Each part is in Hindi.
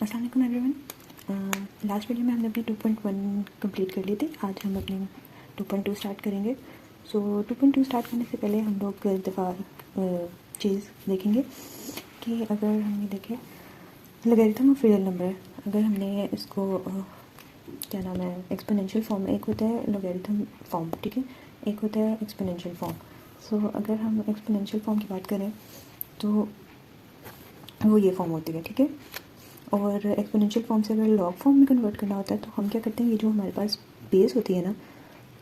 अस्सलाम वालेकुम एवरीवन। लास्ट वीडियो में हमने अपनी 2.1 कंप्लीट कर ली थी। आज हम अपनी 2.2 स्टार्ट करेंगे। सो 2.2 स्टार्ट करने से पहले हम लोग एक दफ़ा चीज़ देखेंगे कि अगर हमने देखे लॉगरिथम ऑफ रियल नंबर, अगर हमने इसको क्या नाम है, एक्सपोनेंशियल फॉर्म में, एक होता है लॉगरिथम फॉर्म, ठीक है, एक होता है एक्सपोनेंशियल फॉर्म। सो अगर हम एक्सपोनेंशियल फॉर्म की बात करें तो वो ये फॉर्म होती है, ठीक है। और एक्सपोनेंशियल फॉर्म से अगर लॉग फॉर्म में कन्वर्ट करना होता है तो हम क्या करते हैं, ये जो हमारे पास बेस होती है ना,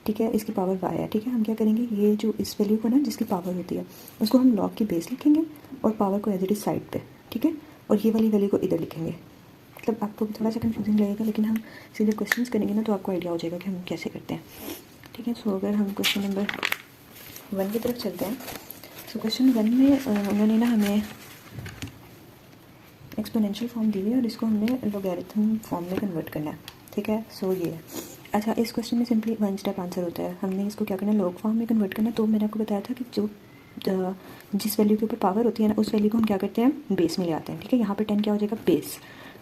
ठीक है, इसकी पावर y है, ठीक है, हम क्या करेंगे, ये जो इस वैल्यू को ना जिसकी पावर होती है उसको हम लॉग की बेस लिखेंगे और पावर को एज इट इज साइड पे, ठीक है, और ये वाली वैल्यू को इधर लिखेंगे। मतलब आपको भी थोड़ा सा कन्फ्यूजिंग लगेगा, लेकिन हम सीधे क्वेश्चन करेंगे ना तो आपको आइडिया हो जाएगा कि हम कैसे करते हैं, ठीक है। सो अगर हम क्वेश्चन नंबर 1 की तरफ चलते हैं, सो क्वेश्चन 1 में उन्होंने ना हमें एक्सपोनेंशियल फॉर्म दी हुई है और इसको हमने लॉगरिथम फॉर्म में कन्वर्ट करना है, ठीक है। सो ये है। अच्छा, इस क्वेश्चन में सिंपली 1 स्टेप आंसर होता है। हमने इसको क्या करना है, लॉग फॉर्म में कन्वर्ट करना है। तो मैंने आपको बताया था कि जो जिस वैल्यू के ऊपर पावर होती है ना, उस वैल्यू को हम क्या करते हैं, बेस में ले आते हैं, ठीक है। यहाँ पे 10 क्या हो जाएगा, बेस,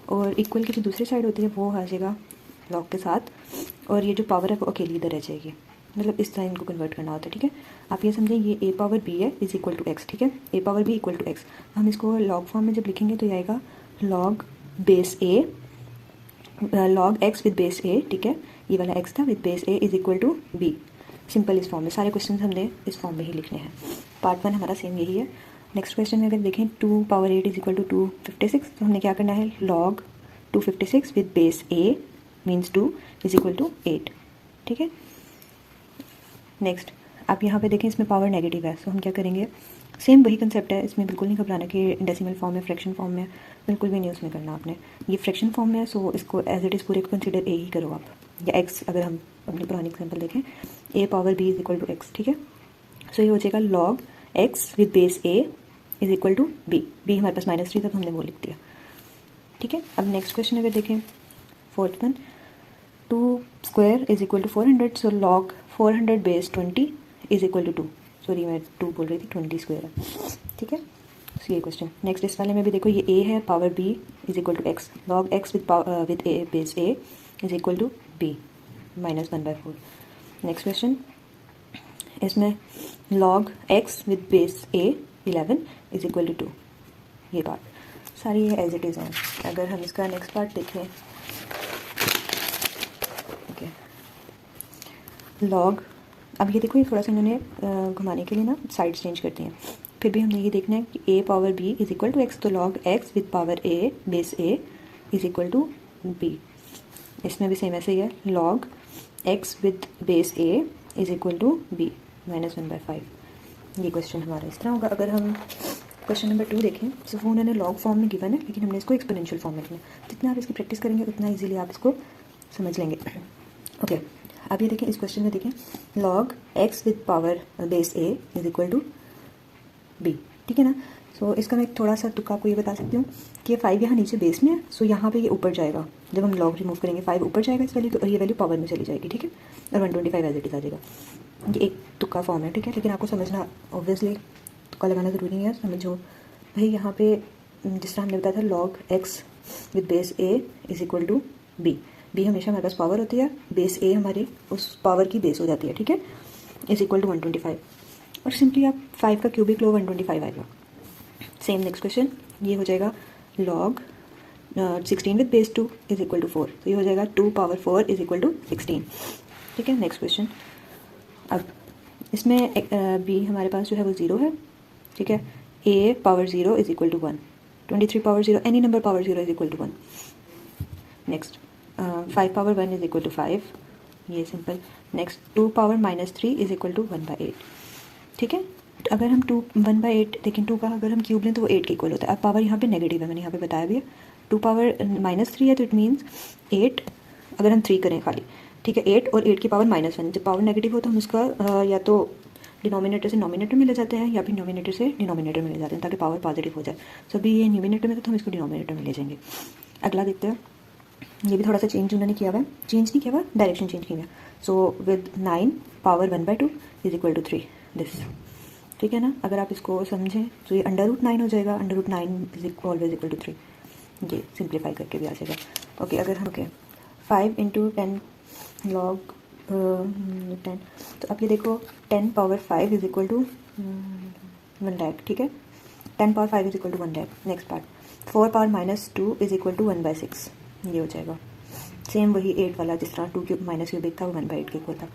और इक्वल की जो दूसरी साइड होती है वो आ जाएगा लॉग के साथ, और ये जो पावर है वो अकेली इधर रह जाएगी। मतलब इस तरह इनको कन्वर्ट करना होता है, ठीक है। आप ये समझें, ये a पावर b है इज इक्वल टू एक्स, ठीक है, a power b equal to x. हम इसको लॉग फॉर्म में जब लिखेंगे तो ये आएगा log base a, log x with base a, ठीक है, ये वाला x था with base a is equal to b। Simple इस फॉर्म में सारे क्वेश्चन हमने इस फॉर्म में ही लिखने हैं। पार्ट 1 हमारा सेम यही है। नेक्स्ट क्वेश्चन में अगर देखें 2 पावर 8 इज इक्वल टू 256, तो हमने क्या करना है, log 256 with base a means 2 is equal to 8, ठीक है। नेक्स्ट आप यहाँ पे देखें, इसमें पावर नेगेटिव है, सो हम क्या करेंगे, सेम वही कंसेप्ट है, इसमें बिल्कुल नहीं घबराना कि डेसिमल फॉर्म में, फ्रैक्शन फॉर्म में, बिल्कुल भी नहीं उसमें करना आपने। ये फ्रैक्शन फॉर्म में है, सो इसको एज इट इज़ पूरे को कंसिडर ए ही करो आप, या एक्स। अगर हम अपनी पुरानी एग्जांपल देखें, A power B is equal to x, ठीक है। सो ये हो जाएगा log X with base A is equal to B. B हमारे पास -3 था तो हमने वो लिख दिया, ठीक है। अब नेक्स्ट क्वेश्चन अगर देखें, fourth one, 2 square is equal to 400, so log 400 base 20 is equal to 2। Sorry मैं 2 बोल रही थी, 20 स्क्वायर है, ठीक है। सो ये क्वेश्चन। नेक्स्ट इस वाले में भी देखो, ये a है, power b is equal to X, log x with a base a is equal to b -1/4। Next question, इसमें log x with base a 11 is equal to 2। ये बात सारी ये एज इट इज़ है। अगर हम इसका नेक्स्ट पार्ट देखें, ओके, लॉग, अब ये देखो, ये थोड़ा सा इन्होंने घुमाने के लिए ना साइड्स चेंज करती हैं। फिर भी हमने ये देखना है कि a power b is equal to X, तो log x with power a base a is equal to b। इसमें भी सेम ऐसे ही है, log x with base a is equal to b -1/5। ये क्वेश्चन हमारा इस तरह होगा। अगर हम क्वेश्चन नंबर 2 देखें, तो वो उन्होंने लॉग फॉर्म में गिवन है, लेकिन हमने इसको एक्सपोनेंशियल फॉर्म में लिखना है। जितना आप इसकी प्रैक्टिस करेंगे उतना ईजिली आप इसको समझ लेंगे, ओके। अब ये देखें, इस क्वेश्चन में देखें, log x with power base a is equal to b, ठीक है ना। सो इसका मैं थोड़ा सा तुक्का आपको ये बता सकती हूँ कि ये 5 यहाँ नीचे बेस में है, सो यहाँ पे ये ऊपर जाएगा। जब हम लॉग रिमूव करेंगे 5 ऊपर जाएगा इस वैल्यू, और ये वैल्यू पावर में चली जाएगी, ठीक है, और 125 एज इट इज आ जाएगा। ये एक तुक्का फॉर्म है, ठीक है, लेकिन आपको समझना, ऑब्वियसली तुक्का लगाना ज़रूरी नहीं है, समझो भाई। यहाँ पे जिस तरह हमने बताया था, log x with base a is equal to b। b हमेशा हमारे पास पावर होती है, बेस a हमारी उस पावर की बेस हो जाती है, ठीक है, इज इक्वल टू 125। और सिंपली आप 5 का क्यूबिक लो 125 आएगा। सेम नेक्स्ट क्वेश्चन, ये हो जाएगा log 16 with base 2 is equal to 4, तो ये हो जाएगा 2 पावर 4 इज इक्वल टू 16, ठीक है। नेक्स्ट क्वेश्चन, अब इसमें b हमारे पास जो है वो 0 है, ठीक है, a power 0 is equal to 1, 23 power 0, any number power 0 is equal to 1। Next 5 power 1 is equal to 5, ये simple. Next 2 power -3 is equal to 1/8, ठीक है। तो अगर हम 1/8 देखें, 2 का अगर हम क्यूब लें तो वो 8 के इक्वल होता है। अब पावर यहाँ पे नेगेटिव है, मैंने यहाँ पे बताया भी है, 2 पावर -3 है, तो इट मीन्स 8, अगर हम 3 करें खाली, ठीक है, 8 और 8 की पावर -1। जब पावर नेगेटिव हो तो हम उसका या तो डिनोमिनेटर से नोमिनेटर में ले जाते हैं, या फिर नोमिनेटर से डिनोमिनेटर में ले जाते हैं, ताकि पावर पॉजिटिव हो जाए। सो अभी ये न्यूमिनेटर में था तो हम इसको डिनोमिनेटर में ले जाएंगे। अगला देखते हैं, ये भी थोड़ा सा चेंज उन्होंने किया हुआ है, चेंज नहीं किया हुआ, डायरेक्शन चेंज किया हुआ। So with 9 power 1/2 is equal to 3, this, ठीक है ना। अगर आप इसको समझें तो ये √9 हो जाएगा, √9 इज ऑलवेज इक्वल टू 3। ये सिंप्लीफाई करके भी आ जाएगा। ओके, अगर हम 5 इंटू 10 लॉग 10, तो अब ये देखो 10 power 5 is equal to 1 lakh, ठीक है। 10 power 5 is equal to 1 lakh. Next part, 4 power minus 2 is equal to 1/6, ये हो जाएगा। सेम वही 8 वाला, जिस तरह 2 क्यूब माइनस क्यूबिक था वो 1/8 के इक्वल था।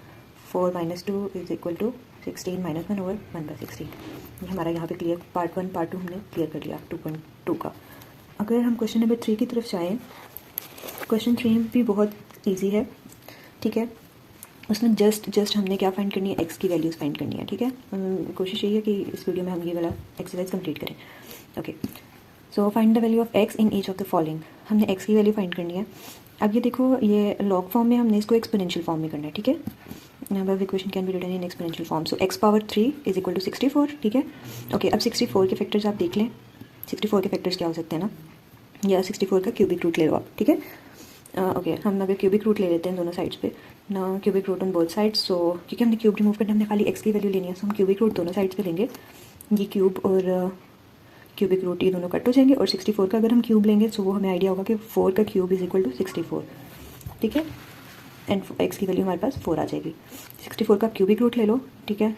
4 minus 2 is equal to 16 minus 1 over 1/16। ये हमारा यहाँ पे क्लियर, पार्ट 1 पार्ट 2 हमने क्लियर कर लिया 2.2 का। अगर हम क्वेश्चन नंबर 3 की तरफ जाएँ, क्वेश्चन 3 भी बहुत ईजी है, ठीक है। उसमें जस्ट हमने क्या फाइंड करनी है, एक्स की वैल्यूज़ फाइंड करनी है, ठीक है। कोशिश यही है कि इस वीडियो में हम ये वाला एक्सरसाइज कंप्लीट करें। Okay, so find the value of x in each of the following. हमने एक्स की वैल्यू फाइंड करनी है। अब ये देखो, ये लॉग फॉर्म में हमने इसको एक्सपोनेंशियल फॉर्म में करना है, ठीक है। Number equation can be written in exponential form. So x power 3 is equal to 64, ठीक है। ओके, अब 64 के फैक्टर्स आप देख लें। 64 के फैक्टर्स क्या हो सकते हैं ना, या 64 का क्यूबिक रूट ले लो आप, ठीक है। ओके, हम अगर क्यूबिक रूट ले लेते हैं दोनों साइड्स पे ना, cubic root on both sides. So क्योंकि हमने क्यूब रिमूव करना, हमने खाली एक्स की वैल्यू लेनी है, सो हम क्यूबिक रूट दोनों साइड्स पे लेंगे। ये क्यूब और क्यूबिक रूट ये दोनों कट हो जाएंगे, और 64 का अगर हम क्यूब लेंगे तो वो हमें आइडिया होगा कि 4 का क्यूब इज इक्वल टू 64, ठीक है। एंड एक्स की वैल्यू हमारे पास 4 आ जाएगी। 64 का क्यूबिक रूट ले लो, ठीक है।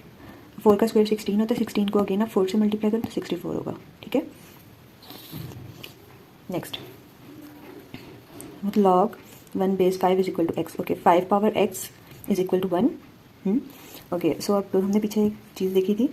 4 का स्क्वायर 16 होता है, 16 को अगेन आप 4 से मल्टीप्लाई करो तो 64 होगा, ठीक है। Next, log 1/5 is equal to x. Okay, 5 power x is equal to 1। Okay, so अब हमने पीछे एक चीज़ देखी थी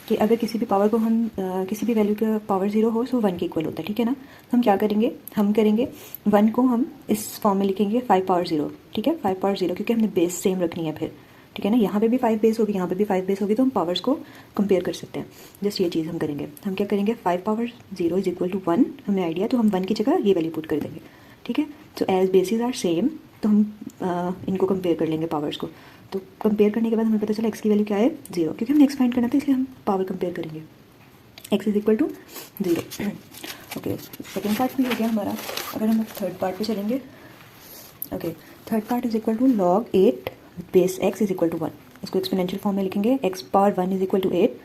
कि अगर किसी भी पावर को हम किसी भी वैल्यू का पावर 0 हो सो 1 के इक्वल होता है, ठीक है ना। हम क्या करेंगे, हम करेंगे 1 को हम इस फॉर्म में लिखेंगे 5 पावर 0, ठीक है। 5 पावर 0, क्योंकि हमने बेस सेम रखनी है फिर, ठीक है ना। यहाँ पे भी 5 बेस होगी, यहाँ पे भी 5 बेस होगी, तो हम पावर्स को कंपेयर कर सकते हैं। जस्ट ये चीज़ हम करेंगे। हम क्या करेंगे, 5 पावर 0 इज इक्वल टू 1, हमें आइडिया, तो हम 1 की जगह ये वैल्यू पुट कर देंगे, ठीक है। तो एज बेसिस आर सेम, तो हम इनको कंपेयर कर लेंगे पावर्स को। तो कंपेयर करने के बाद हमें पता चला एक्स की वैल्यू क्या है, 0, क्योंकि हमने एक्स फाइंड करना था इसलिए हम पावर कंपेयर करेंगे। X is equal to 0। Okay, second part भी हो गया हमारा। अगर हम थर्ड पार्ट पे चलेंगे, okay, third part is equal to log 8 base x is equal to 1। इसको एक्सपोनेंशियल फॉर्म में लिखेंगे, x power 1 is equal to 8।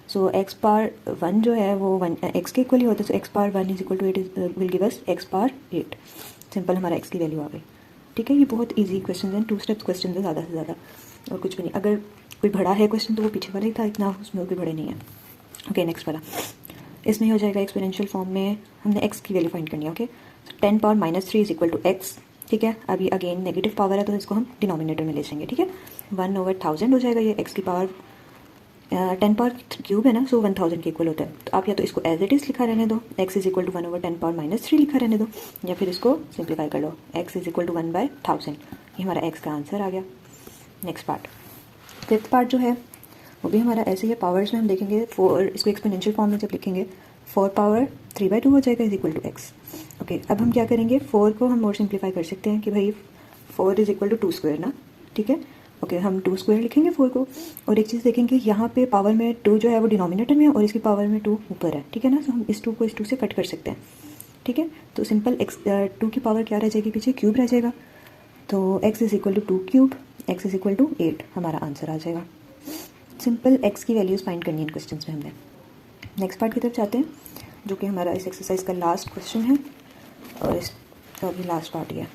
So x power 1 जो है वो 1 एक्स के इक्वल ही होता है, so x power 1 is equal to 8 will give us X power 8। Simple, हमारा एक्स की वैल्यू आ गई, ठीक है। ये बहुत ईजी क्वेश्चन है, 2 स्टेप्स क्वेश्चन है, ज़्यादा से ज़्यादा और कुछ भी नहीं। अगर कोई बड़ा है क्वेश्चन तो वो पीछे वाला ही था, इतना उसमें कोई बड़े नहीं है। ओके, नेक्स्ट वाला, इसमें हो जाएगा एक्सपोनेंशियल फॉर्म में हमने एक्स की वैल्यू फाइंड करनी है। Okay, 10 power minus 3 is equal to x, ठीक है। अभी अगेन नेगेटिव पावर है तो इसको हम डिनोमिनेटर में ले जाएंगे, ठीक है। 1/1000 हो जाएगा ये एक्स की पावर, 10 पावर क्यूब है ना, सो 1000 के इक्वल होता है। तो आप या तो इसको एज इट इज़ लिखा रहने दो, x is equal to 1/10 power minus 3 लिखा रहने दो, या फिर इसको सिंप्लीफाई कर लो, एक्स इज इक्वल टू 1/1000। ये हमारा एक्स का आंसर आ गया। नेक्स्ट पार्ट, फिफ्थ पार्ट जो है वो भी हमारा ऐसे ही है। पावर्स में हम देखेंगे 4, इसको एक्सपोनेंशियल फॉर्म में जब लिखेंगे 4 पावर 3/2 हो जाएगा is equal to x. Okay, अब हम क्या करेंगे, 4 को हम और सिंप्लीफाई कर सकते हैं कि भाई 4 इज इक्वल टू 2 स्क्वायर ना, ठीक है। ओके, हम 2 स्क्वायर लिखेंगे 4 को, और एक चीज़ देखेंगे यहाँ पे पावर में 2 जो है वो डिनोमिनेटर में है और इसकी पावर में 2 ऊपर है, ठीक है ना। तो हम इस 2 को इस 2 से कट कर सकते हैं, ठीक है। तो सिंपल एक्स 2 की पावर क्या रह जाएगी, पीछे क्यूब रह जाएगा। तो x is equal to 2 cube, x is equal to 8 हमारा आंसर आ जाएगा। सिंपल एक्स की वैल्यूज़ फाइंड करनी है इन क्वेश्चन में हमने। नेक्स्ट पार्ट की तरफ जाते हैं, जो कि हमारा इस एक्सरसाइज का लास्ट क्वेश्चन है, और इसका भी लास्ट पार्ट ही है।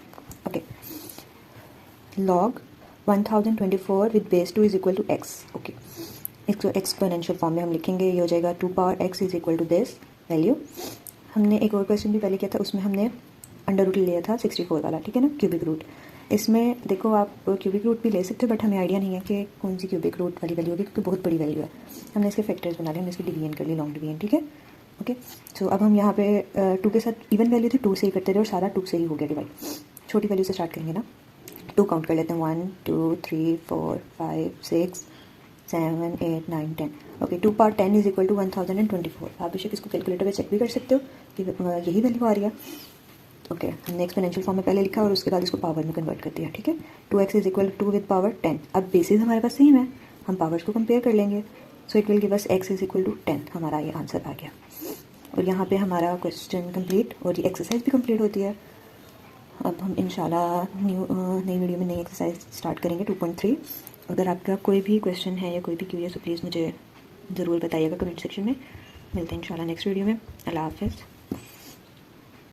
Okay, log 1024 with base 2 is equal to x. Okay, इसको एक्सपोनेंशियल फॉर्म में हम लिखेंगे, ये हो जाएगा 2 power x is equal to this value. हमने एक और क्वेश्चन भी पहले किया था, उसमें हमने अंडर रूट लिया था 64 वाला, ठीक है ना, क्यूबिक रूट। इसमें देखो आप क्यूबिक रूट भी ले सकते हो, बट हमें आइडिया नहीं है कि कौन सी क्यूबिक रूट वाली वैल्यू होगी, क्योंकि बहुत बड़ी वैल्यू है। हमने इसके फैक्टर्स बना लिए, हमने इसकी डिवीजन कर ली, लॉन्ग डिवीजन, ठीक है। ओके, सो अब हम यहाँ पे 2 के साथ इवन वैल्यू थी 2 से ही करते थे, और सारा 2 से ही हो गया डिवाइड। छोटी वैल्यू से स्टार्ट करेंगे ना, 2 काउंट कर लेते हैं, 1 2 3 4 5 6 7 8 9 10। Okay, 2 power 10 is equal to 1024। आप बेशक इसको कैलकुलेटर पे चेक भी कर सकते हो कि यही वैल्यू आ रही है। ओके, हमने एक्सपोनेंशियल फॉर्म में पहले लिखा और उसके बाद इसको पावर में कन्वर्ट कर दिया, ठीक है। 2x is equal to with power 10। अब बेसिस हमारे पास सेम है, हम पावर्स को कंपेयर कर लेंगे, so it will give us x is equal to 10। हमारा ये आंसर आ गया, और यहाँ पे हमारा क्वेश्चन कंप्लीट और ये एक्सरसाइज भी कंप्लीट होती है। अब हम इंशाल्लाह नई वीडियो में नई एक्सरसाइज स्टार्ट करेंगे 2.3। अगर आपका कोई भी क्वेश्चन है या कोई भी क्यूरियस हो, प्लीज़ मुझे ज़रूर बताइएगा कमेंट सेक्शन में। मिलते हैं इंशाल्लाह नेक्स्ट वीडियो में। अल्लाह हाफ़िज़।